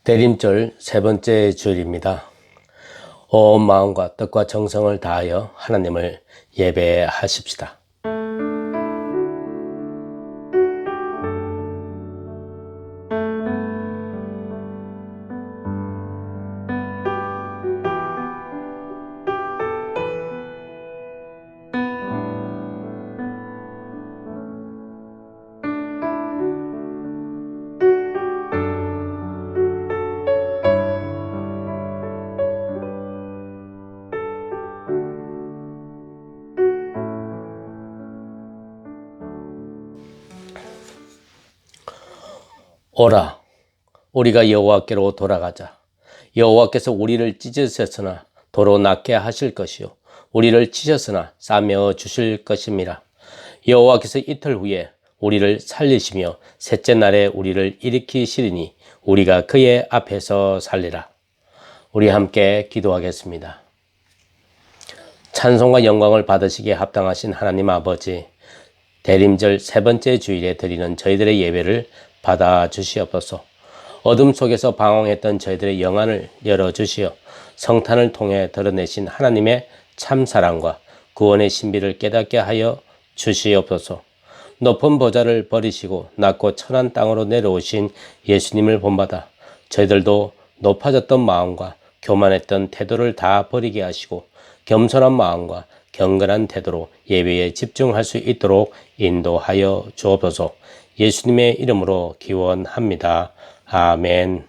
대림절 세 번째 주일입니다. 온 마음과 뜻과 정성을 다하여 하나님을 예배하십시다. 오라, 우리가 여호와께로 돌아가자. 여호와께서 우리를 찢으셨으나 도로 낫게 하실 것이요 우리를 치셨으나 싸매어 주실 것임이라. 여호와께서 이틀 후에 우리를 살리시며 셋째 날에 우리를 일으키시리니 우리가 그의 앞에서 살리라. 우리 함께 기도하겠습니다. 찬송과 영광을 받으시기에 합당하신 하나님 아버지, 대림절 세 번째 주일에 드리는 저희들의 예배를 받아 주시옵소서. 어둠 속에서 방황했던 저희들의 영안을 열어주시어 성탄을 통해 드러내신 하나님의 참사랑과 구원의 신비를 깨닫게 하여 주시옵소서. 높은 보좌를 버리시고 낮고 천한 땅으로 내려오신 예수님을 본받아 저희들도 높아졌던 마음과 교만했던 태도를 다 버리게 하시고 겸손한 마음과 경건한 태도로 예배에 집중할 수 있도록 인도하여 주옵소서. 예수님의 이름으로 기원합니다. 아멘.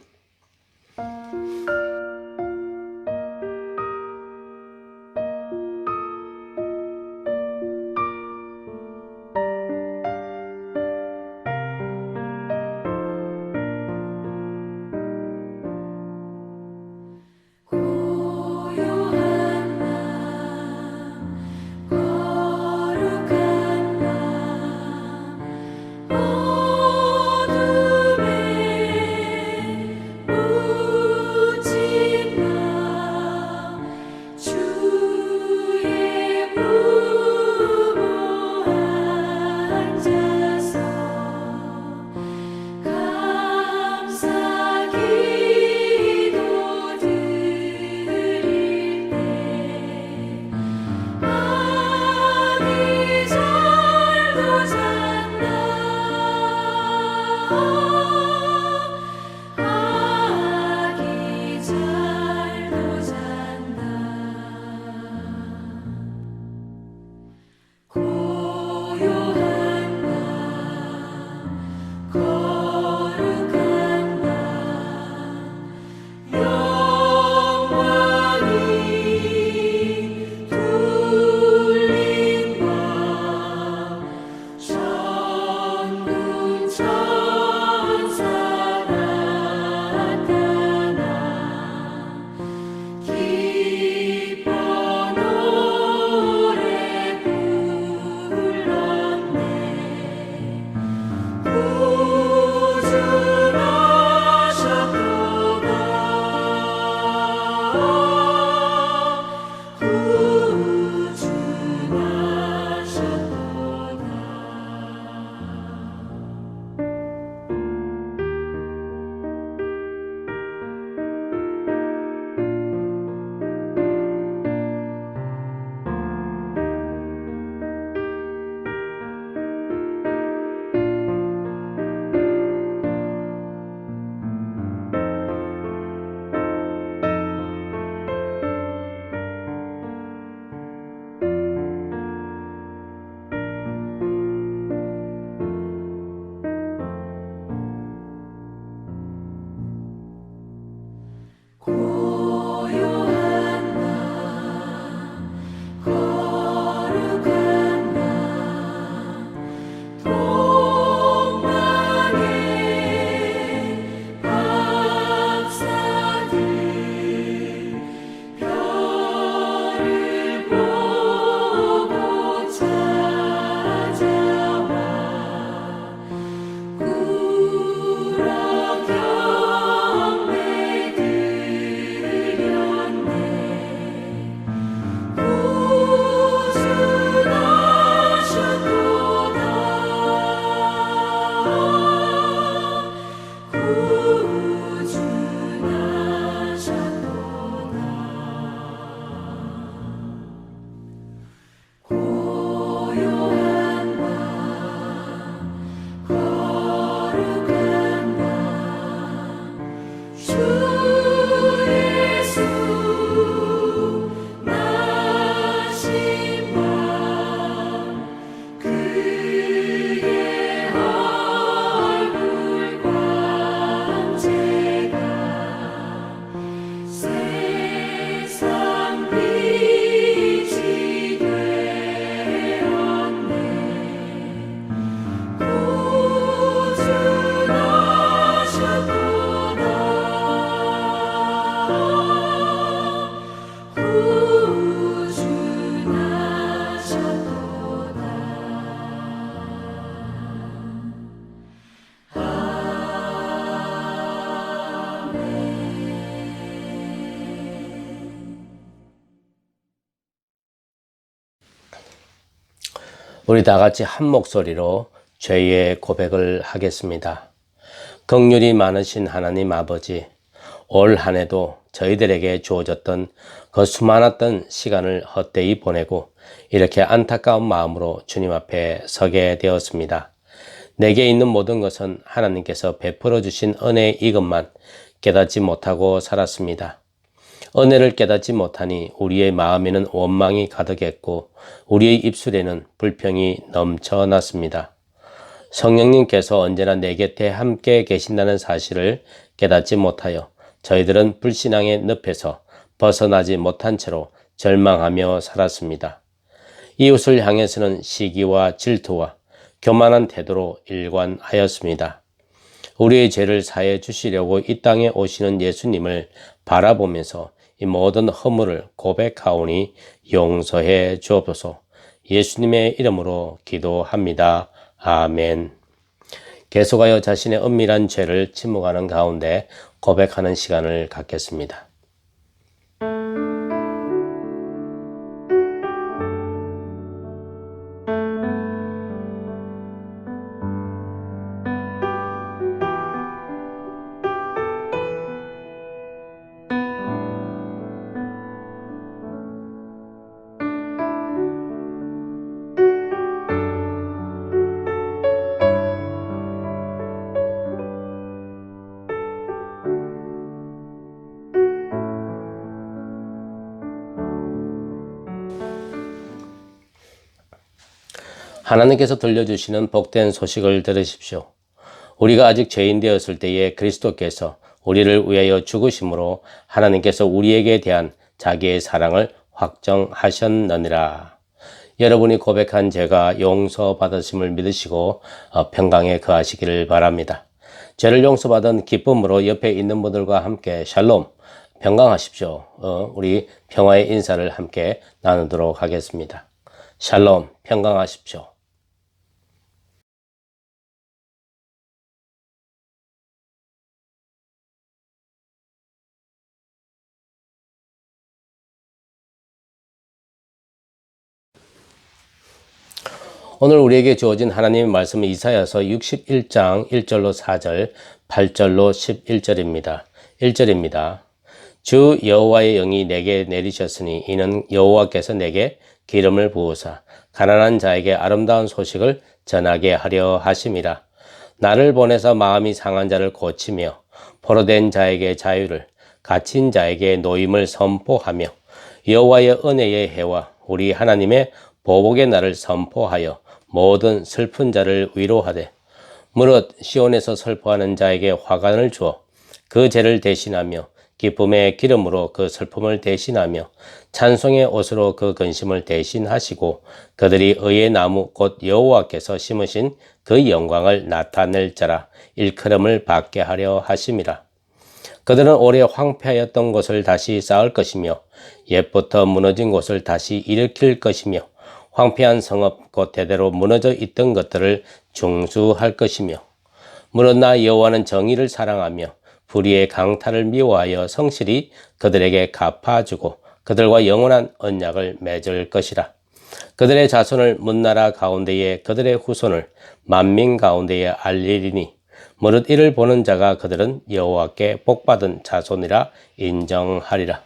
우리 다 같이 한 목소리로 죄의 고백을 하겠습니다. 긍휼이 많으신 하나님 아버지, 올 한 해도 저희들에게 주어졌던 그 수많았던 시간을 헛되이 보내고 이렇게 안타까운 마음으로 주님 앞에 서게 되었습니다. 내게 있는 모든 것은 하나님께서 베풀어 주신 은혜 이것만 깨닫지 못하고 살았습니다. 은혜를 깨닫지 못하니 우리의 마음에는 원망이 가득했고 우리의 입술에는 불평이 넘쳐났습니다. 성령님께서 언제나 내 곁에 함께 계신다는 사실을 깨닫지 못하여 저희들은 불신앙의 늪에서 벗어나지 못한 채로 절망하며 살았습니다. 이웃을 향해서는 시기와 질투와 교만한 태도로 일관하였습니다. 우리의 죄를 사해 주시려고 이 땅에 오시는 예수님을 바라보면서 이 모든 허물을 고백하오니 용서해 주옵소서. 예수님의 이름으로 기도합니다. 아멘. 계속하여 자신의 은밀한 죄를 침묵하는 가운데 고백하는 시간을 갖겠습니다. 하나님께서 들려주시는 복된 소식을 들으십시오. 우리가 아직 죄인 되었을 때에 그리스도께서 우리를 위하여 죽으심으로 하나님께서 우리에게 대한 자기의 사랑을 확정하셨느니라. 여러분이 고백한 죄가 용서받으심을 믿으시고 평강에 거하시기를 바랍니다. 죄를 용서받은 기쁨으로 옆에 있는 분들과 함께 샬롬, 평강하십시오. 우리 평화의 인사를 함께 나누도록 하겠습니다. 샬롬, 평강하십시오. 오늘 우리에게 주어진 하나님의 말씀은 이사야서 61장 1절로 4절, 8절로 11절입니다. 1절입니다. 주 여호와의 영이 내게 내리셨으니 이는 여호와께서 내게 기름을 부으사 가난한 자에게 아름다운 소식을 전하게 하려 하심이라. 나를 보내서 마음이 상한 자를 고치며 포로된 자에게 자유를, 갇힌 자에게 노임을 선포하며 여호와의 은혜의 해와 우리 하나님의 보복의 날을 선포하여 모든 슬픈 자를 위로하되 무릇 시온에서 슬퍼하는 자에게 화관을 주어 그 죄를 대신하며 기쁨의 기름으로 그 슬픔을 대신하며 찬송의 옷으로 그 근심을 대신하시고 그들이 의의 나무 곧 여호와께서 심으신 그 영광을 나타낼 자라 일컬음을 받게 하려 하심이라. 그들은 오래 황폐하였던 곳을 다시 쌓을 것이며 옛부터 무너진 곳을 다시 일으킬 것이며 황폐한 성읍 곧 대대로 무너져 있던 것들을 중수할 것이며 무릇 나 여호와는 정의를 사랑하며 불의의 강탈을 미워하여 성실히 그들에게 갚아주고 그들과 영원한 언약을 맺을 것이라. 그들의 자손을 문나라 가운데에 그들의 후손을 만민 가운데에 알리리니 무릇 이를 보는 자가 그들은 여호와께 복받은 자손이라 인정하리라.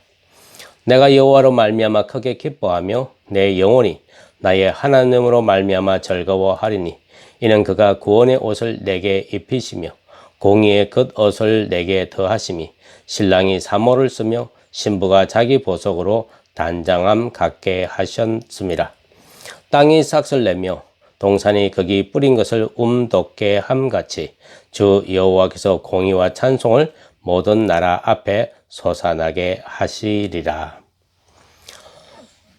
내가 여호와로 말미암아 크게 기뻐하며 내 영혼이 나의 하나님으로 말미암아 즐거워하리니 이는 그가 구원의 옷을 내게 입히시며 공의의 겉옷을 내게 더하심이 신랑이 사모를 쓰며 신부가 자기 보석으로 단장함 갖게 하셨음이라. 땅이 싹을 내며 동산이 거기 뿌린 것을 돋게 함같이 주 여호와께서 공의와 찬송을 모든 나라 앞에 솟아나게 하시리라.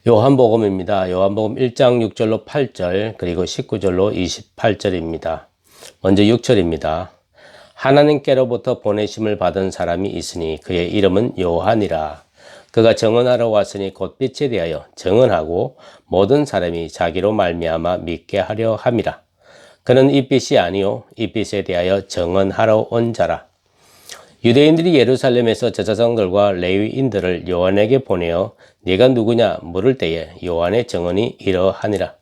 요한복음입니다. 요한복음 1장 6절로 8절 그리고 19절로 28절입니다. 먼저 6절입니다. 하나님께로부터 보내심을 받은 사람이 있으니 그의 이름은 요한이라. 그가 증언하러 왔으니 곧 빛에 대하여 증언하고 모든 사람이 자기로 말미암아 믿게 하려 함이라. 그는 이 빛이 아니요 이 빛에 대하여 증언하러 온 자라. 유대인들이 예루살렘에서 제사장들과 레위인들을 요한에게 보내어 네가 누구냐 물을 때에 요한의 증언이 이러하니라.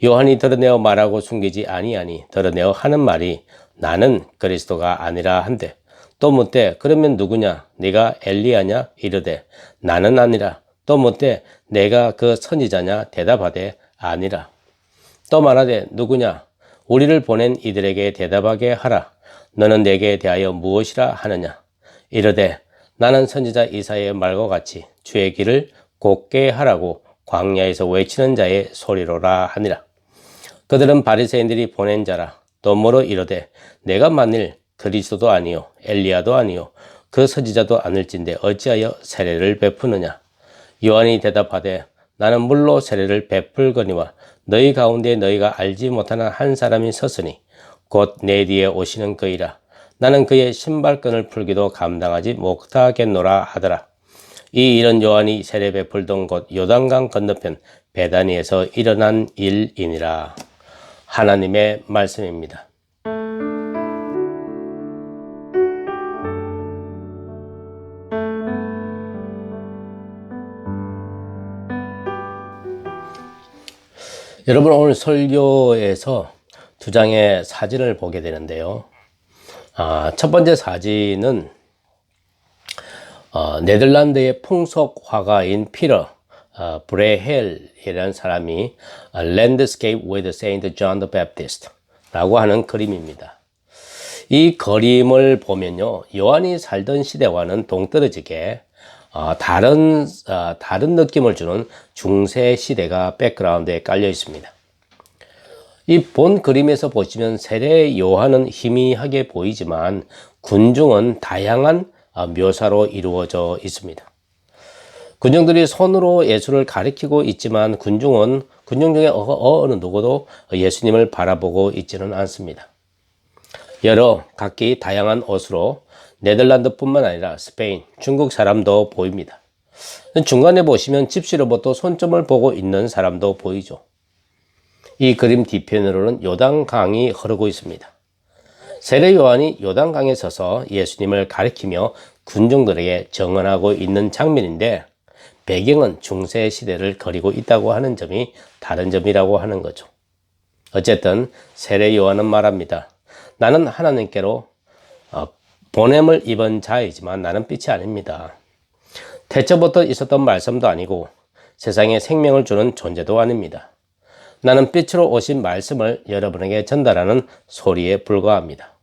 요한이 드러내어 말하고 숨기지 아니하니 드러내어 하는 말이 나는 그리스도가 아니라 한데 또 묻되 그러면 누구냐 네가 엘리야냐 이르되 나는 아니라 또 묻되 내가 그 선지자냐 대답하되 아니라 또 말하되 누구냐 우리를 보낸 이들에게 대답하게 하라 너는 내게 대하여 무엇이라 하느냐 이르되 나는 선지자 이사야의 말과 같이 주의 길을 곧게 하라고 광야에서 외치는 자의 소리로라 하니라. 그들은 바리새인들이 보낸 자라 또 뭐로 이르되 내가 만일 그리스도도 아니요 엘리야도 아니요 그 선지자도 아닐진데 어찌하여 세례를 베푸느냐. 요한이 대답하되 나는 물로 세례를 베풀거니와 너희 가운데 너희가 알지 못하는 한 사람이 섰으니 곧 내 뒤에 오시는 그이라. 나는 그의 신발끈을 풀기도 감당하지 못하겠노라 하더라. 이 일은 요한이 세례 베풀던 곳 요단강 건너편 베다니에서 일어난 일이니라. 하나님의 말씀입니다. 여러분 오늘 설교에서 두 장의 사진을 보게 되는데요. 첫 번째 사진은 네덜란드의 풍속 화가인 피터 브레헬이라는 사람이 Landscape with Saint John the Baptist 라고 하는 그림입니다. 이 그림을 보면요, 요한이 살던 시대와는 동떨어지게 다른 느낌을 주는 중세 시대가 백그라운드에 깔려 있습니다. 이 본 그림에서 보시면 세례 요한은 희미하게 보이지만 군중은 다양한 묘사로 이루어져 있습니다. 군중들이 손으로 예수를 가리키고 있지만 군중 중에 어느 누구도 예수님을 바라보고 있지는 않습니다. 여러 각기 다양한 옷으로 네덜란드뿐만 아니라 스페인, 중국 사람도 보입니다. 중간에 보시면 집시로부터 손점을 보고 있는 사람도 보이죠. 이 그림 뒤편으로는 요단강이 흐르고 있습니다. 세례 요한이 요단강에 서서 예수님을 가리키며 군중들에게 정언하고 있는 장면인데 배경은 중세 시대를 그리고 있다고 하는 점이 다른 점이라고 하는 거죠. 어쨌든 세례 요한은 말합니다. 나는 하나님께로 보냄을 입은 자이지만 나는 빛이 아닙니다. 태초부터 있었던 말씀도 아니고 세상에 생명을 주는 존재도 아닙니다. 나는 빛으로 오신 말씀을 여러분에게 전달하는 소리에 불과합니다.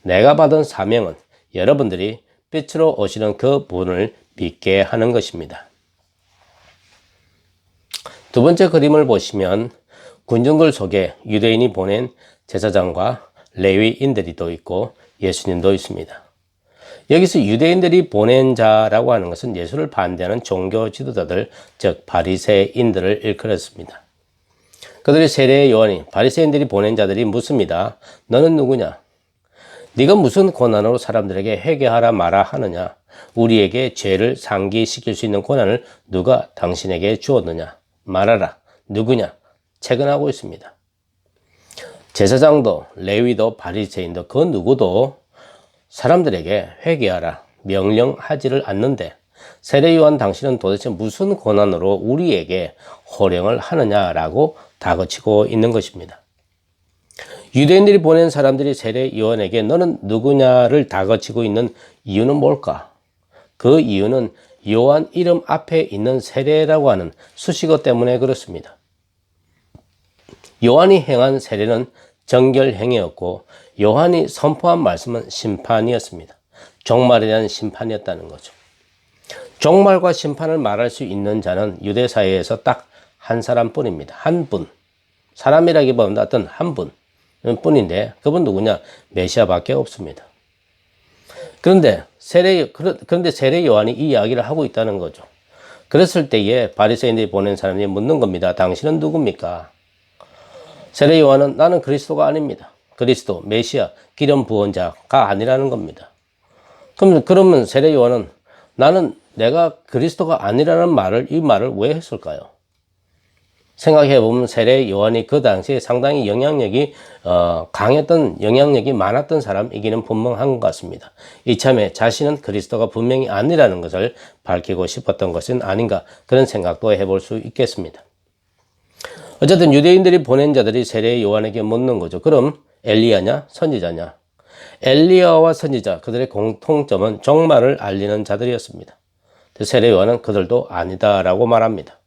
내가 받은 사명은 여러분들이 빛으로 오시는 그 분을 믿게 하는 것입니다. 두 번째 그림을 보시면 군중들 속에 유대인이 보낸 제사장과 레위인들이 또 있고 예수님도 있습니다. 여기서 유대인들이 보낸 자라고 하는 것은 예수를 반대하는 종교 지도자들, 즉 바리새인들을 일컬었습니다. 그들이 세례 요한이 바리새인들이 보낸 자들이 묻습니다. 너는 누구냐? 네가 무슨 권한으로 사람들에게 회개하라 마라 하느냐? 우리에게 죄를 상기시킬 수 있는 권한을 누가 당신에게 주었느냐? 말하라. 누구냐? 채근하고 있습니다. 제사장도 레위도 바리새인도 그 누구도 사람들에게 회개하라 명령하지를 않는데 세례 요한 당신은 도대체 무슨 권한으로 우리에게 호령을 하느냐라고 다그치고 있는 것입니다. 유대인들이 보낸 사람들이 세례 요한에게 너는 누구냐를 다그치고 있는 이유는 뭘까? 그 이유는 요한 이름 앞에 있는 세례라고 하는 수식어 때문에 그렇습니다. 요한이 행한 세례는 정결행위였고 요한이 선포한 말씀은 심판이었습니다. 종말에 대한 심판이었다는 거죠. 종말과 심판을 말할 수 있는 자는 유대 사회에서 딱 한 사람뿐입니다. 한 분. 사람이라기보다는 어떤 한 분 뿐인데 그분 누구냐? 메시아밖에 없습니다. 그런데 세례 요한이 이 이야기를 하고 있다는 거죠. 그랬을 때에 바리새인들이 보낸 사람이 묻는 겁니다. 당신은 누굽니까? 세례 요한은 나는 그리스도가 아닙니다. 그리스도, 메시아, 기름 부은 자가 아니라는 겁니다. 그러면 세례 요한은 나는 내가 그리스도가 아니라는 이 말을 왜 했을까요? 생각해보면 세례 요한이 그 당시에 상당히 영향력이 많았던 사람이기는 분명한 것 같습니다. 이참에 자신은 그리스도가 분명히 아니라는 것을 밝히고 싶었던 것은 아닌가 그런 생각도 해볼 수 있겠습니다. 어쨌든 유대인들이 보낸 자들이 세례 요한에게 묻는 거죠. 그럼 엘리야냐 선지자냐? 엘리야와 선지자 그들의 공통점은 종말을 알리는 자들이었습니다. 세례 요한은 그들도 아니다라고 말합니다.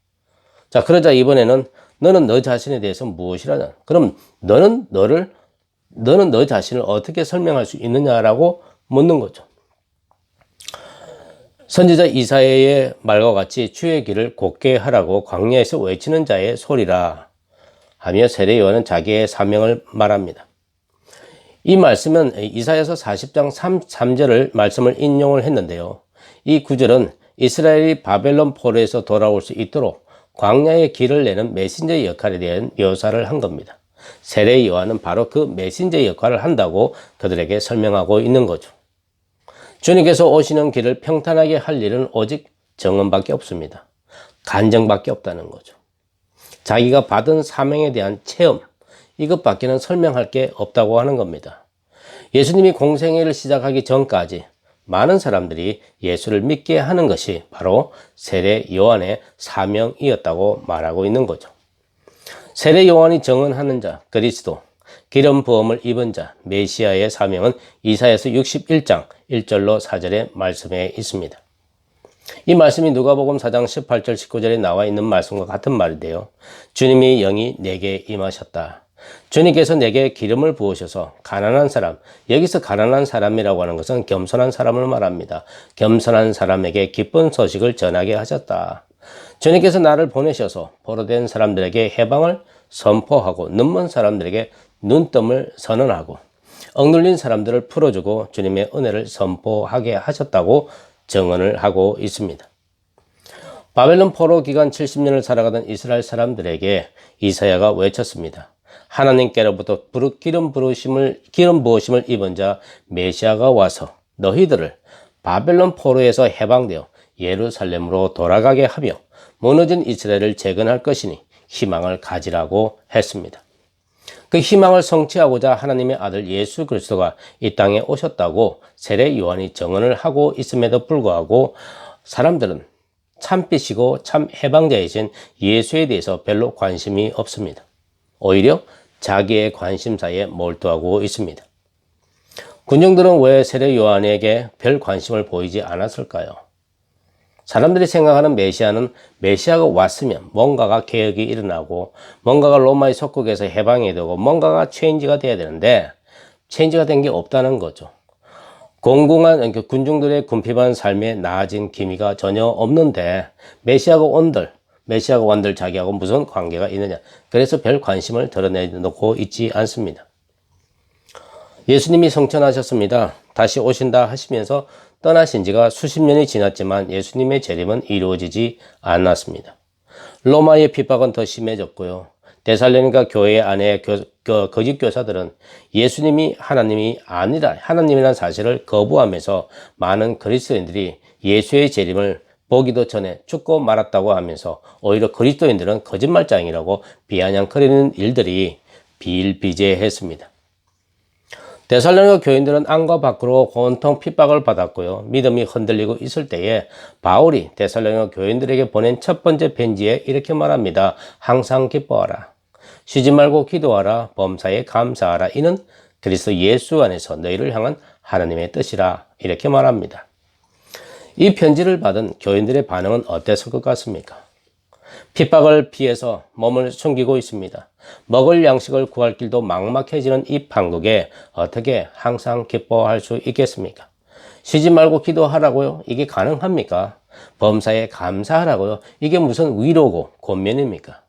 자, 그러자 이번에는 너는 너 자신에 대해서 무엇이라냐? 그럼 너는 너 자신을 어떻게 설명할 수 있느냐라고 묻는 거죠. 선지자 이사야의 말과 같이 주의 길을 곧게 하라고 광야에서 외치는 자의 소리라 하며 세례 요한은 자기의 사명을 말합니다. 이 말씀은 이사야서 40장 3절을 말씀을 인용을 했는데요. 이 구절은 이스라엘이 바벨론 포로에서 돌아올 수 있도록 광야의 길을 내는 메신저의 역할에 대한 묘사를 한 겁니다. 세례 요한은 바로 그 메신저의 역할을 한다고 그들에게 설명하고 있는 거죠. 주님께서 오시는 길을 평탄하게 할 일은 오직 정언밖에 없습니다. 간증밖에 없다는 거죠. 자기가 받은 사명에 대한 체험, 이것밖에는 설명할 게 없다고 하는 겁니다. 예수님이 공생애를 시작하기 전까지 많은 사람들이 예수를 믿게 하는 것이 바로 세례 요한의 사명이었다고 말하고 있는 거죠. 세례 요한이 정언하는 자, 그리스도, 기름 부음을 입은 자, 메시아의 사명은 이사야서 61장 1절로 4절의 말씀에 있습니다. 이 말씀이 누가복음 4장 18절 19절에 나와 있는 말씀과 같은 말인데요. 주님이 영이 내게 임하셨다. 주님께서 내게 기름을 부으셔서 가난한 사람, 여기서 가난한 사람이라고 하는 것은 겸손한 사람을 말합니다. 겸손한 사람에게 기쁜 소식을 전하게 하셨다. 주님께서 나를 보내셔서 포로된 사람들에게 해방을 선포하고 눈먼 사람들에게 눈뜸을 선언하고 억눌린 사람들을 풀어주고 주님의 은혜를 선포하게 하셨다고 정언을 하고 있습니다. 바벨론 포로 기간 70년을 살아가던 이스라엘 사람들에게 이사야가 외쳤습니다. 하나님께로부터 기름 부으심을 입은 자 메시아가 와서 너희들을 바벨론 포로에서 해방되어 예루살렘으로 돌아가게 하며 무너진 이스라엘을 재건할 것이니 희망을 가지라고 했습니다. 그 희망을 성취하고자 하나님의 아들 예수 그리스도가 이 땅에 오셨다고 세례 요한이 정언을 하고 있음에도 불구하고 사람들은 참빛이고 참 해방자이신 예수에 대해서 별로 관심이 없습니다. 오히려 자기의 관심사에 몰두하고 있습니다. 군중들은 왜 세례 요한에게 별 관심을 보이지 않았을까요? 사람들이 생각하는 메시아는 메시아가 왔으면 뭔가가 개혁이 일어나고 뭔가가 로마의 속국에서 해방이 되고 뭔가가 체인지가 돼야 되는데 체인지가 된 게 없다는 거죠. 공공한 군중들의 궁핍한 삶에 나아진 기미가 전혀 없는데 메시아가 온들 자기하고 무슨 관계가 있느냐. 그래서 별 관심을 드러내놓고 있지 않습니다. 예수님이 성천하셨습니다. 다시 오신다 하시면서 떠나신 지가 수십 년이 지났지만 예수님의 재림은 이루어지지 않았습니다. 로마의 핍박은 더 심해졌고요. 데살로니가 교회 안에 거짓 교사들은 예수님이 하나님이 아니라 하나님이라는 사실을 거부하면서 많은 그리스도인들이 예수의 재림을 보기도 전에 죽고 말았다고 하면서 오히려 그리스도인들은 거짓말장이라고 비아냥거리는 일들이 비일비재했습니다. 데살로니가 교인들은 안과 밖으로 온통 핍박을 받았고요. 믿음이 흔들리고 있을 때에 바울이 데살로니가 교인들에게 보낸 첫 번째 편지에 이렇게 말합니다. 항상 기뻐하라. 쉬지 말고 기도하라. 범사에 감사하라. 이는 그리스도 예수 안에서 너희를 향한 하나님의 뜻이라. 이렇게 말합니다. 이 편지를 받은 교인들의 반응은 어땠을 것 같습니까? 핍박을 피해서 몸을 숨기고 있습니다. 먹을 양식을 구할 길도 막막해지는 이 판국에 어떻게 항상 기뻐할 수 있겠습니까? 쉬지 말고 기도하라고요? 이게 가능합니까? 범사에 감사하라고요? 이게 무슨 위로고 권면입니까?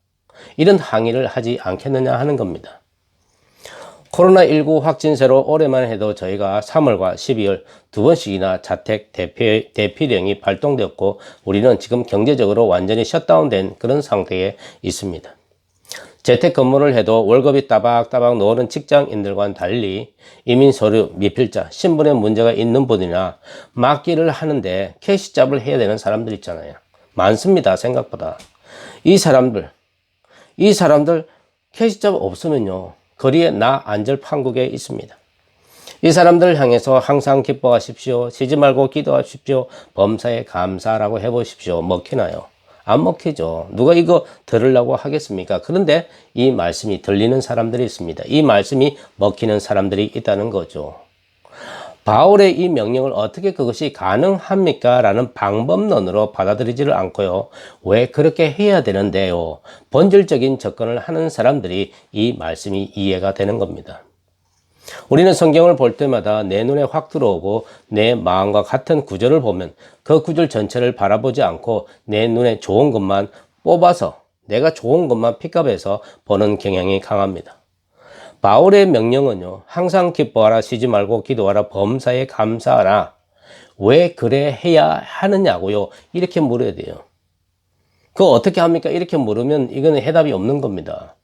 이런 항의를 하지 않겠느냐 하는 겁니다. 코로나19 확진세로 올해만 해도 저희가 3월과 12월 두 번씩이나 자택 대피령이 발동되었고 우리는 지금 경제적으로 완전히 셧다운된 그런 상태에 있습니다. 재택근무를 해도 월급이 따박따박 나오는 직장인들과는 달리 이민 서류, 미필자, 신분에 문제가 있는 분이나 맡기를 하는데 캐시잡을 해야 되는 사람들 있잖아요. 많습니다. 생각보다. 이 사람들 캐시잡 없으면요. 거리에 안절 판국에 있습니다. 이 사람들을 향해서 항상 기뻐하십시오. 쉬지 말고 기도하십시오. 범사에 감사라고 해보십시오. 먹히나요? 안 먹히죠. 누가 이거 들으려고 하겠습니까? 그런데 이 말씀이 들리는 사람들이 있습니다. 이 말씀이 먹히는 사람들이 있다는 거죠. 바울의 이 명령을 어떻게 그것이 가능합니까? 라는 방법론으로 받아들이지를 않고요. 왜 그렇게 해야 되는데요? 본질적인 접근을 하는 사람들이 이 말씀이 이해가 되는 겁니다. 우리는 성경을 볼 때마다 내 눈에 확 들어오고 내 마음과 같은 구절을 보면 그 구절 전체를 바라보지 않고 내 눈에 좋은 것만 뽑아서 내가 좋은 것만 픽업해서 보는 경향이 강합니다. 바울의 명령은요, 항상 기뻐하라, 쉬지 말고 기도하라, 범사에 감사하라. 왜 그래 해야 하느냐고요? 이렇게 물어야 돼요. 그거 어떻게 합니까? 이렇게 물으면 이거는 해답이 없는 겁니다.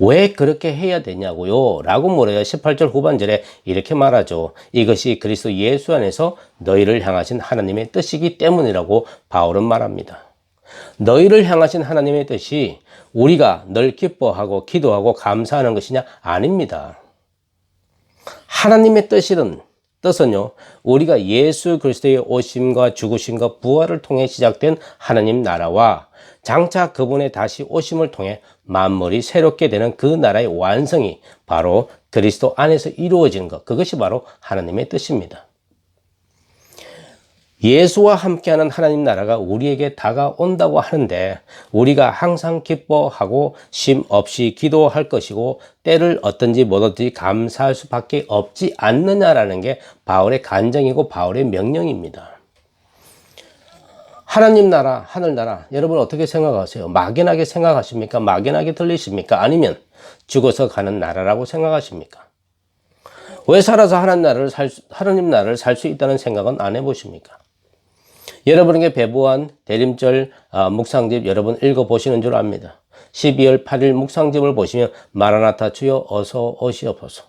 왜 그렇게 해야 되냐고요? 라고 물어요. 18절 후반절에 이렇게 말하죠. 이것이 그리스도 예수 안에서 너희를 향하신 하나님의 뜻이기 때문이라고 바울은 말합니다. 너희를 향하신 하나님의 뜻이 우리가 늘 기뻐하고 기도하고 감사하는 것이냐? 아닙니다. 하나님의 뜻은요, 우리가 예수 그리스도의 오심과 죽으심과 부활을 통해 시작된 하나님 나라와 장차 그분의 다시 오심을 통해 만물이 새롭게 되는 그 나라의 완성이 바로 그리스도 안에서 이루어지는 것, 그것이 바로 하나님의 뜻입니다. 예수와 함께하는 하나님 나라가 우리에게 다가온다고 하는데 우리가 항상 기뻐하고 쉼 없이 기도할 것이고 때를 얻든지 못 얻든지 감사할 수밖에 없지 않느냐라는 게 바울의 간증이고 바울의 명령입니다. 하나님 나라, 하늘나라, 여러분 어떻게 생각하세요? 막연하게 생각하십니까? 막연하게 들리십니까? 아니면 죽어서 가는 나라라고 생각하십니까? 왜 살아서 하나님 나라를 살 수 있다는 생각은 안 해보십니까? 여러분에게 배부한 대림절 묵상집 여러분 읽어보시는 줄 압니다. 12월 8일 묵상집을 보시면 마라나타 주여 어서 오시옵소서.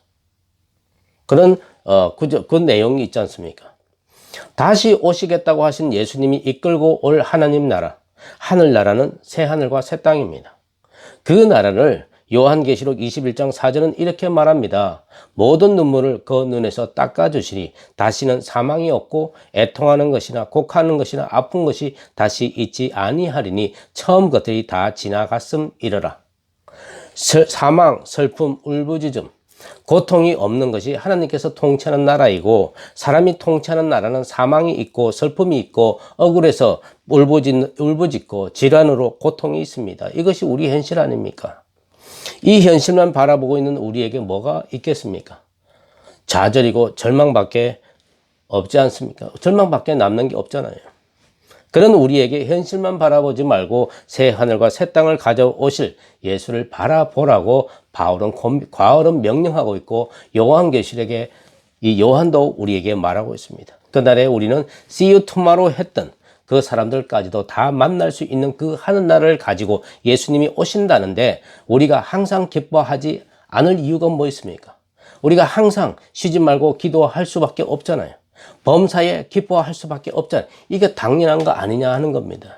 그런 그 내용이 있지 않습니까? 다시 오시겠다고 하신 예수님이 이끌고 올 하나님 나라, 하늘나라는 새 하늘과 새 땅입니다. 그 나라를 요한계시록 21장 4절은 이렇게 말합니다. 모든 눈물을 그 눈에서 닦아주시니 다시는 사망이 없고 애통하는 것이나 곡하는 것이나 아픈 것이 다시 있지 아니하리니 처음 것들이 다 지나갔음이러라. 사망, 슬픔, 울부짖음, 고통이 없는 것이 하나님께서 통치하는 나라이고 사람이 통치하는 나라는 사망이 있고 슬픔이 있고 억울해서 울부짖고 질환으로 고통이 있습니다. 이것이 우리 현실 아닙니까? 이 현실만 바라보고 있는 우리에게 뭐가 있겠습니까? 좌절이고 절망밖에 없지 않습니까? 절망밖에 남는 게 없잖아요. 그런 우리에게 현실만 바라보지 말고 새 하늘과 새 땅을 가져오실 예수를 바라보라고 바울은 명령하고 있고 요한계시록에 이 요한도 우리에게 말하고 있습니다. 그날에 우리는 See you tomorrow 했던 그 사람들까지도 다 만날 수 있는 그 하늘나라를 가지고 예수님이 오신다는데 우리가 항상 기뻐하지 않을 이유가 뭐 있습니까? 우리가 항상 쉬지 말고 기도할 수밖에 없잖아요. 범사에 기뻐할 수밖에 없잖아요. 이게 당연한 거 아니냐 하는 겁니다.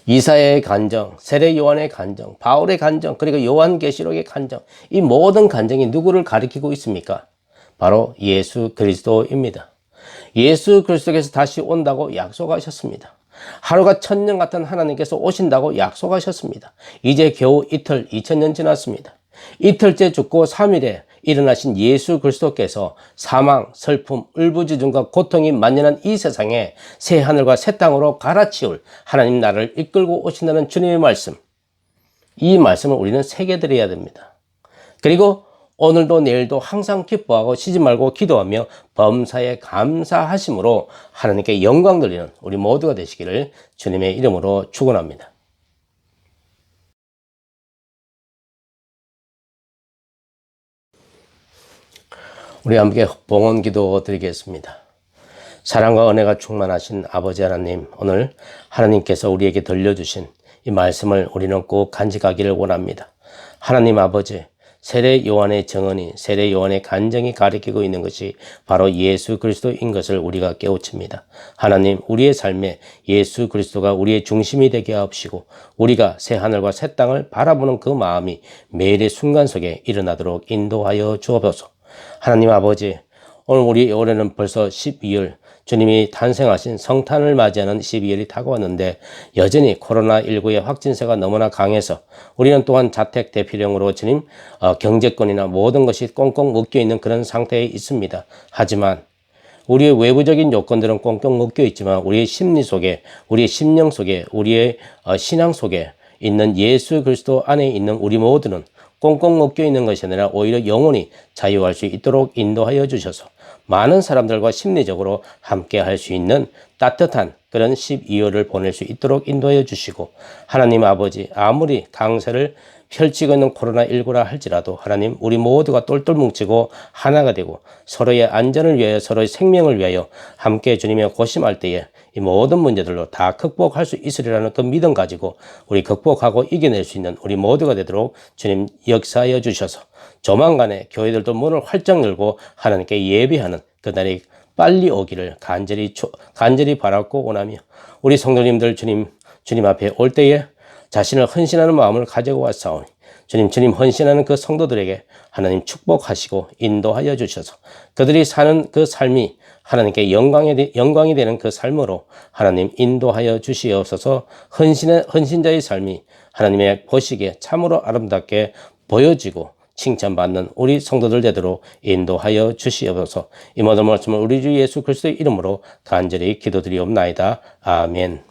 이사야의 간정, 세례 요한의 간정, 바울의 간정, 그리고 요한계시록의 간정, 이 모든 간정이 누구를 가리키고 있습니까? 바로 예수 그리스도입니다. 예수 그리스도께서 다시 온다고 약속하셨습니다. 하루가 천년 같은 하나님께서 오신다고 약속하셨습니다. 이제 겨우 이틀, 2000년 지났습니다. 이틀째 죽고 3일에 일어나신 예수 그리스도께서 사망, 슬픔, 울부짖음과 고통이 만연한 이 세상에 새 하늘과 새 땅으로 갈아치울 하나님 나라를 이끌고 오신다는 주님의 말씀, 이 말씀을 우리는 새겨드려야 됩니다. 그리고 오늘도 내일도 항상 기뻐하고 쉬지 말고 기도하며 범사에 감사하심으로 하나님께 영광 돌리는 우리 모두가 되시기를 주님의 이름으로 축원합니다. 우리 함께 봉헌 기도 드리겠습니다. 사랑과 은혜가 충만하신 아버지 하나님, 오늘 하나님께서 우리에게 들려주신 이 말씀을 우리는 꼭 간직하기를 원합니다. 하나님 아버지, 세례 요한의 정언이, 세례 요한의 간증이 가리키고 있는 것이 바로 예수 그리스도인 것을 우리가 깨우칩니다. 하나님, 우리의 삶에 예수 그리스도가 우리의 중심이 되게 하옵시고 우리가 새 하늘과 새 땅을 바라보는 그 마음이 매일의 순간 속에 일어나도록 인도하여 주옵소서. 하나님 아버지, 오늘 우리 올해는 벌써 12월, 주님이 탄생하신 성탄을 맞이하는 12월이 다가왔는데 여전히 코로나19의 확진세가 너무나 강해서 우리는 또한 자택 대피령으로 주님 경제권이나 모든 것이 꽁꽁 묶여있는 그런 상태에 있습니다. 하지만 우리의 외부적인 요건들은 꽁꽁 묶여 있지만 우리의 심리 속에, 우리의 심령 속에, 우리의 신앙 속에 있는 예수 그리스도 안에 있는 우리 모두는 꽁꽁 묶여 있는 것이 아니라 오히려 영원히 자유할 수 있도록 인도하여 주셔서 많은 사람들과 심리적으로 함께 할 수 있는 따뜻한 그런 12월을 보낼 수 있도록 인도하여 주시고, 하나님 아버지, 아무리 강세를 펼치고 있는 코로나19라 할지라도 하나님, 우리 모두가 똘똘 뭉치고 하나가 되고 서로의 안전을 위하여, 서로의 생명을 위하여 함께 주님의 고심할 때에 이 모든 문제들로 다 극복할 수 있으리라는 그 믿음 가지고 우리 극복하고 이겨낼 수 있는 우리 모두가 되도록 주님 역사하여 주셔서 조만간에 교회들도 문을 활짝 열고 하나님께 예배하는 그날이 빨리 오기를 간절히 바라고 원하며, 우리 성도님들 주님 앞에 올 때에 자신을 헌신하는 마음을 가지고 왔사오니 주님 헌신하는 그 성도들에게 하나님 축복하시고 인도하여 주셔서 그들이 사는 그 삶이 하나님께 영광이 되는 그 삶으로 하나님 인도하여 주시옵소서. 헌신자의 삶이 하나님의 보시기에 참으로 아름답게 보여지고 칭찬받는 우리 성도들 되도록 인도하여 주시옵소서. 이 모든 말씀을 우리 주 예수 그리스도의 이름으로 간절히 기도드리옵나이다. 아멘.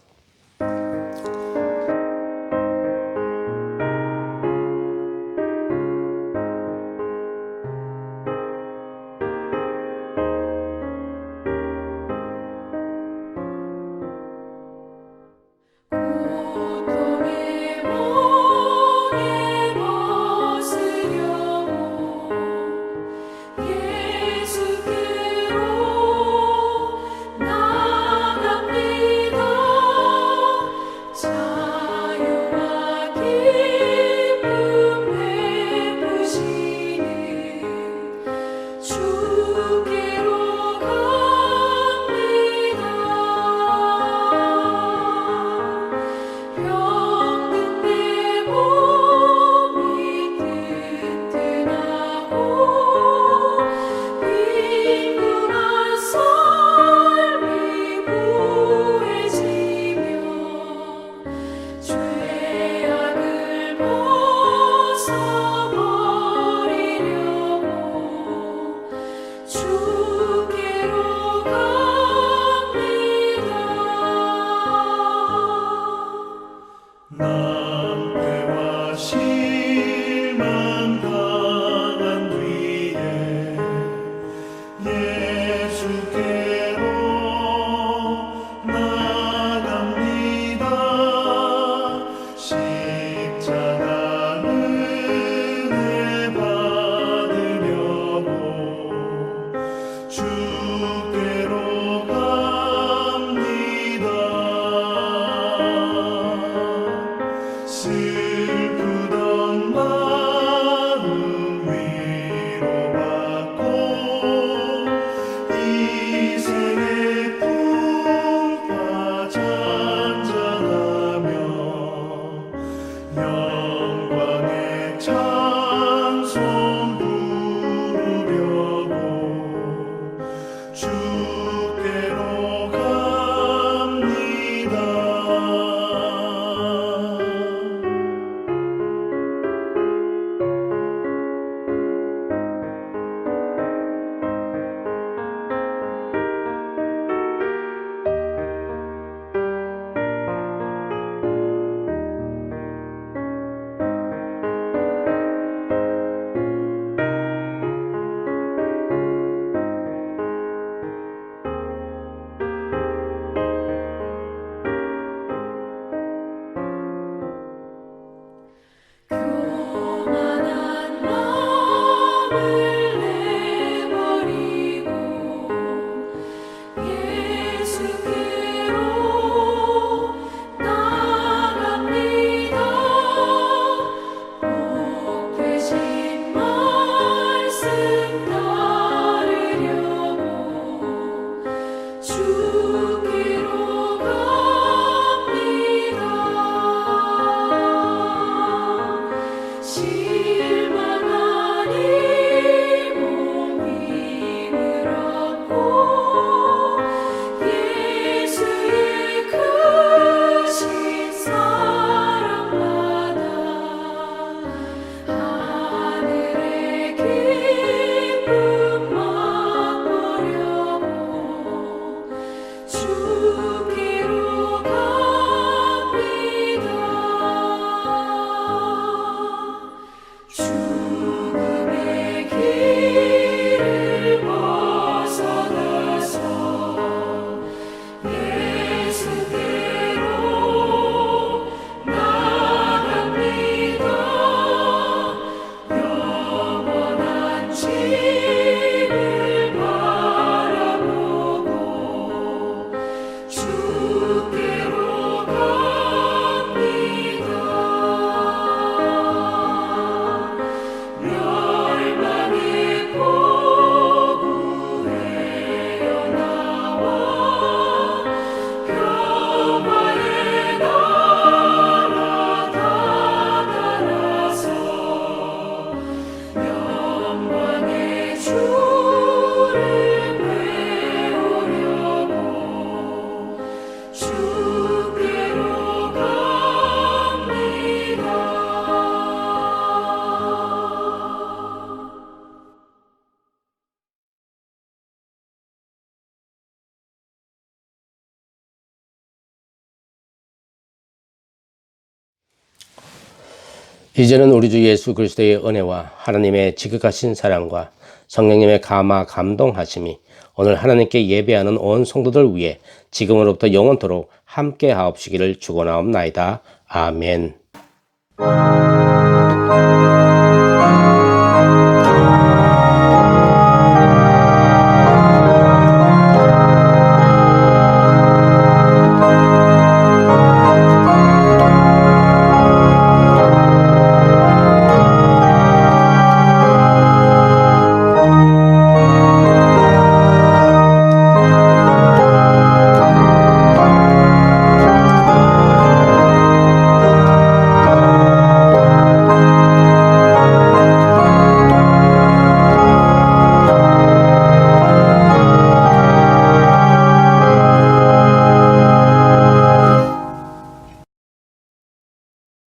이제는 우리 주 예수 그리스도의 은혜와 하나님의 지극하신 사랑과 성령님의 감화 감동하심이 오늘 하나님께 예배하는 온 성도들 위해 지금으로부터 영원토록 함께 하옵시기를 축원하옵나이다. 아멘.